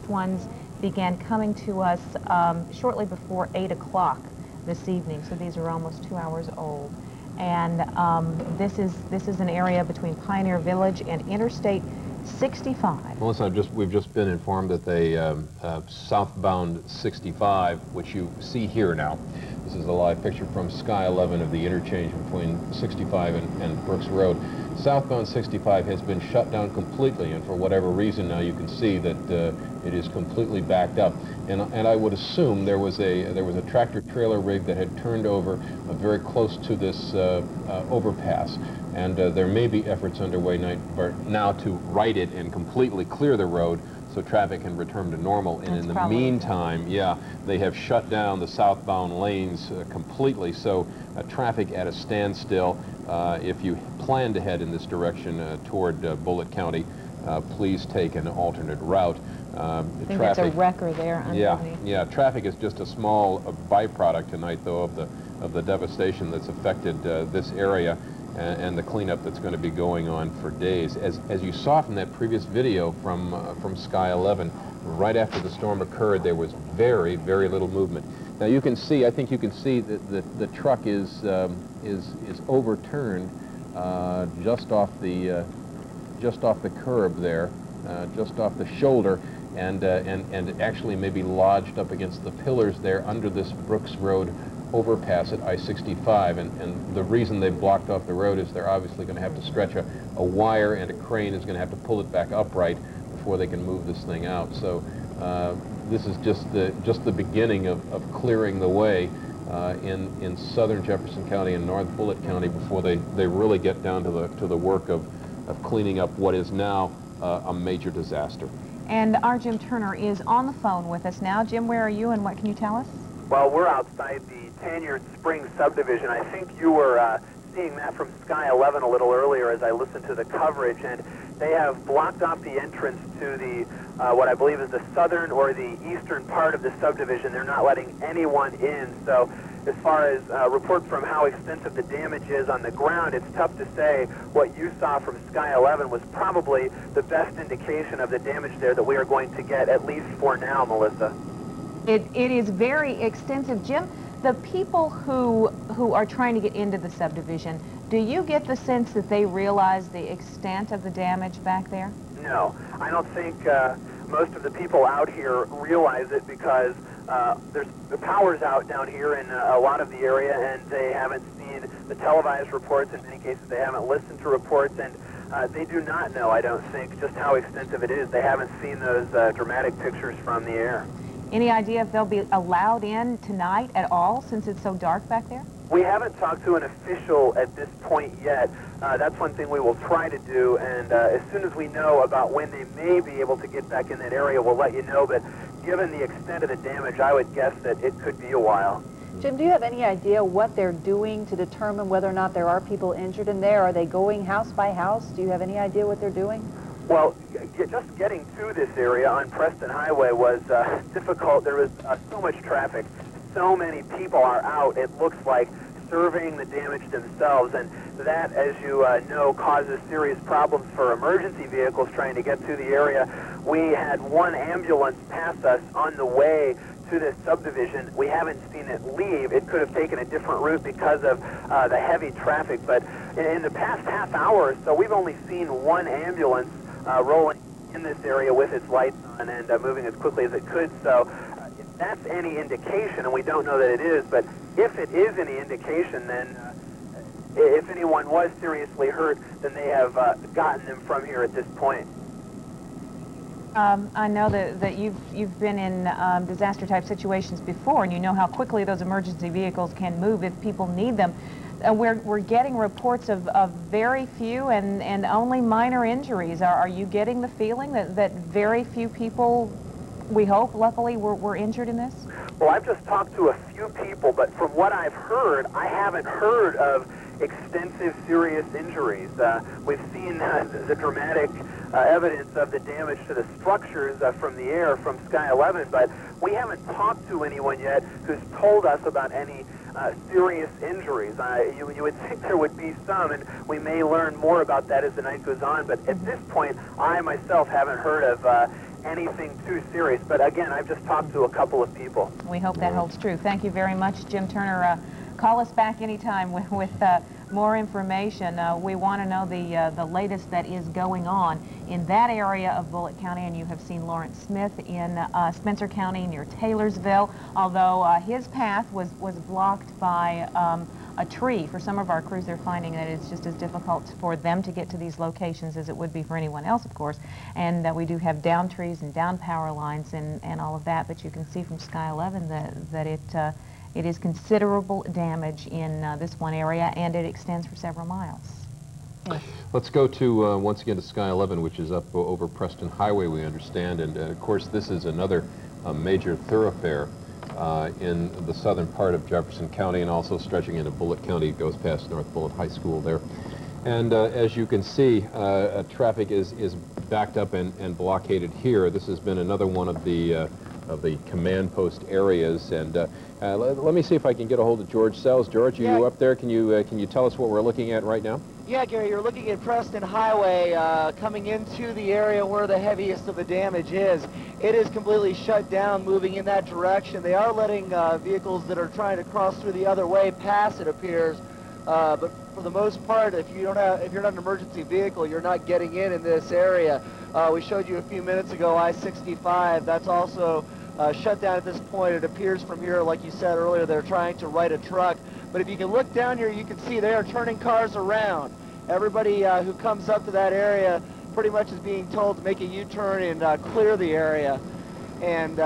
first ones began coming to us shortly before 8 o'clock this evening, so these are almost 2 hours old. And this is an area between Pioneer Village and Interstate 65. Melissa, we've just been informed that they southbound 65, which you see here now. This is a live picture from Sky 11 of the interchange between 65 and Brooks Road. Southbound 65 has been shut down completely, and for whatever reason now you can see that it is completely backed up. And I would assume there was a tractor trailer rig that had turned over very close to this overpass, and there may be efforts underway now to right it and completely clear the road so traffic can return to normal. And in the meantime, yeah, they have shut down the southbound lanes completely, so traffic at a standstill. If you plan to head in this direction toward Bullitt County, please take an alternate route. I think that's a wrecker there underneath. Yeah, traffic is just a small byproduct tonight, though, of the devastation that's affected this area and the cleanup that's going to be going on for days. As you saw from that previous video from Sky 11, right after the storm occurred, there was very, very little movement. Now you can see, I think you can see that the truck is overturned just off the curb there, just off the shoulder, and actually maybe lodged up against the pillars there under this Brooks Road overpass at I-65, and the reason they blocked off the road is they're obviously going to have to stretch a wire, and a crane is going to have to pull it back upright before they can move this thing out. So this is just the beginning of clearing the way in southern Jefferson County and North Bullitt County before they really get down to the work of cleaning up what is now a major disaster. And our Jim Turner is on the phone with us now. Jim, where are you, and what can you tell us? Well, we're outside the Tanyard Springs subdivision. I think you were seeing that from Sky 11 a little earlier as I listened to the coverage, and they have blocked off the entrance to the what I believe is the southern or the eastern part of the subdivision. They're not letting anyone in. So as far as reports from how extensive the damage is on the ground, it's tough to say. What you saw from Sky 11 was probably the best indication of the damage there that we are going to get, at least for now, Melissa. It is very extensive. Jim, the people who are trying to get into the subdivision, do you get the sense that they realize the extent of the damage back there? No, I don't think most of the people out here realize it, because the power's out down here in a lot of the area, and they haven't seen the televised reports. In many cases, they haven't listened to reports, and they do not know, I don't think, just how extensive it is. They haven't seen those dramatic pictures from the air. Any idea if they'll be allowed in tonight at all, since it's so dark back there? We haven't talked to an official at this point yet. That's one thing we will try to do, and as soon as we know about when they may be able to get back in that area, we'll let you know. But given the extent of the damage, I would guess that it could be a while. Jim, do you have any idea what they're doing to determine whether or not there are people injured in there? Are they going house by house? Do you have any idea what they're doing? Well, just getting to this area on Preston Highway was difficult. There was so much traffic. So many people are out, it looks like, surveying the damage themselves. And that, as you know, causes serious problems for emergency vehicles trying to get to the area. We had one ambulance pass us on the way to this subdivision. We haven't seen it leave. It could have taken a different route because of the heavy traffic. But in the past half hour or so, we've only seen one ambulance rolling in this area with its lights on and moving as quickly as it could. So if that's any indication, and we don't know that it is, but if it is any indication, then if anyone was seriously hurt, then they have gotten them from here at this point. I know that you've been in disaster-type situations before, and you know how quickly those emergency vehicles can move if people need them. We're getting reports of very few and only minor injuries. Are you getting the feeling that very few people, we hope, luckily, were injured in this? Well, I've just talked to a few people, but from what I've heard, I haven't heard of extensive serious injuries. We've seen the dramatic evidence of the damage to the structures from the air from Sky 11, but we haven't talked to anyone yet who's told us about any serious injuries. You would think there would be some, and we may learn more about that as the night goes on, but at this point, I myself haven't heard of anything too serious. But again, I've just talked to a couple of people. We hope that holds true. Thank you very much, Jim Turner. Call us back anytime with more information. We want to know the latest that is going on in that area of Bullitt County, and you have seen Lawrence Smith in Spencer County near Taylorsville, although his path was blocked by a tree. For some of our crews, they're finding that it's just as difficult for them to get to these locations as it would be for anyone else, of course, and we do have down trees and down power lines and all of that, but you can see from Sky 11 that it is considerable damage in this one area, and it extends for several miles. Yes. Let's go to, once again, to Sky 11, which is up over Preston Highway, we understand, and of course this is another major thoroughfare in the southern part of Jefferson County, and also stretching into Bullitt County. It goes past North Bullitt High School there. And as you can see, traffic is backed up and blockaded here. This has been another one of the command post areas, and let me see if I can get a hold of George Sells. George, are you up there? Can you tell us what we're looking at right now? Yeah, Gary, you're looking at Preston Highway coming into the area where the heaviest of the damage is. It is completely shut down, moving in that direction. They are letting vehicles that are trying to cross through the other way pass, it appears, but for the most part, if you're not an emergency vehicle, you're not getting in this area. We showed you a few minutes ago I-65. That's also shut down at this point. It appears from here, like you said earlier, they're trying to right a truck. But if you can look down here, you can see they are turning cars around. Everybody who comes up to that area pretty much is being told to make a U-turn and clear the area. And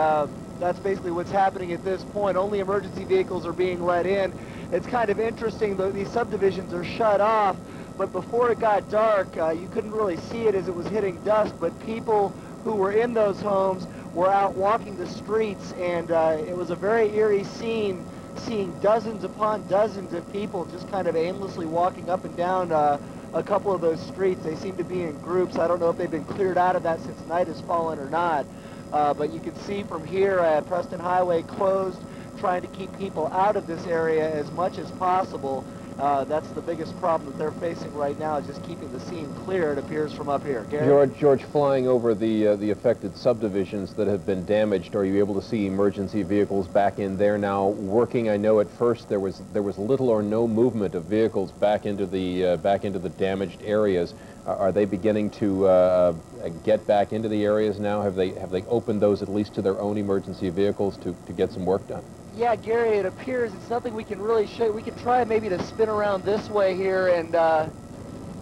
that's basically what's happening at this point. Only emergency vehicles are being let in. It's kind of interesting, though, these subdivisions are shut off, but before it got dark, you couldn't really see it as it was hitting dusk, but people who were in those homes were out walking the streets, and it was a very eerie scene, seeing dozens upon dozens of people just kind of aimlessly walking up and down a couple of those streets. They seem to be in groups. I don't know if they've been cleared out of that since night has fallen or not, but you can see from here Preston Highway closed, trying to keep people out of this area as much as possible. That's the biggest problem that they're facing right now, is just keeping the scene clear, it appears, from up here. Gary? George, flying over the affected subdivisions that have been damaged, are you able to see emergency vehicles back in there now working? I know at first there was little or no movement of vehicles back into the damaged areas. Are they beginning to get back into the areas now? Have they opened those at least to their own emergency vehicles to get some work done? Yeah, Gary, it appears it's nothing we can really show. We can try maybe to spin around this way here and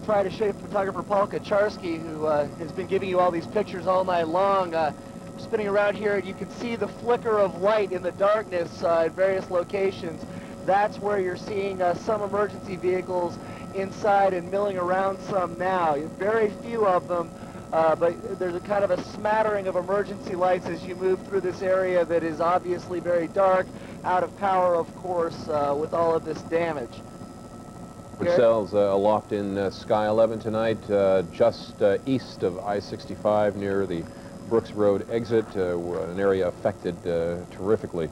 try to show photographer Paul Kaczarski, who has been giving you all these pictures all night long. Spinning around here, and you can see the flicker of light in the darkness at various locations. That's where you're seeing some emergency vehicles inside and milling around some now. Very few of them. But there's a kind of a smattering of emergency lights as you move through this area that is obviously very dark, out of power, of course, with all of this damage. Cells aloft in Sky 11 tonight, just east of I-65 near the Brooks Road exit, an area affected terrifically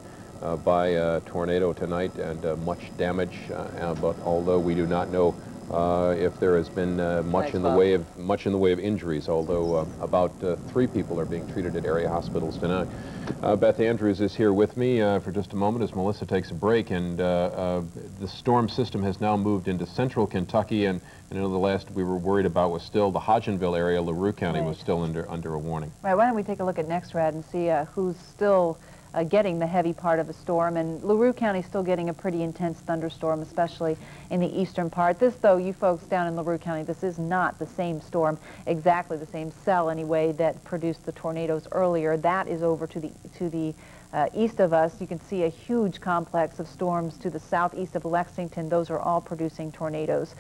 by a tornado tonight, and much damage, but although we do not know if there has been much in the way of injuries, although about 3 people are being treated at area hospitals tonight. Beth Andrews is here with me for just a moment as Melissa takes a break, and the storm system has now moved into central Kentucky, and I know the last we were worried about was still the Hodgenville area. LaRue County was still under a warning. Right, why don't we take a look at NextRad and see who's still getting the heavy part of the storm, and LaRue County is still getting a pretty intense thunderstorm, especially in the eastern part. This, though, you folks down in LaRue County, this is not the same storm, exactly the same cell anyway, that produced the tornadoes earlier. That is over to the east of us. You can see a huge complex of storms to the southeast of Lexington. Those are all producing tornadoes.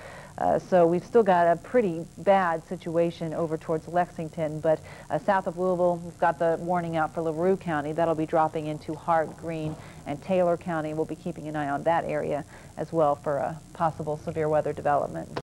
So we've still got a pretty bad situation over towards Lexington, but south of Louisville, we've got the warning out for LaRue County. That'll be dropping into Hart, Greene, and Taylor County. We'll be keeping an eye on that area as well for a possible severe weather development.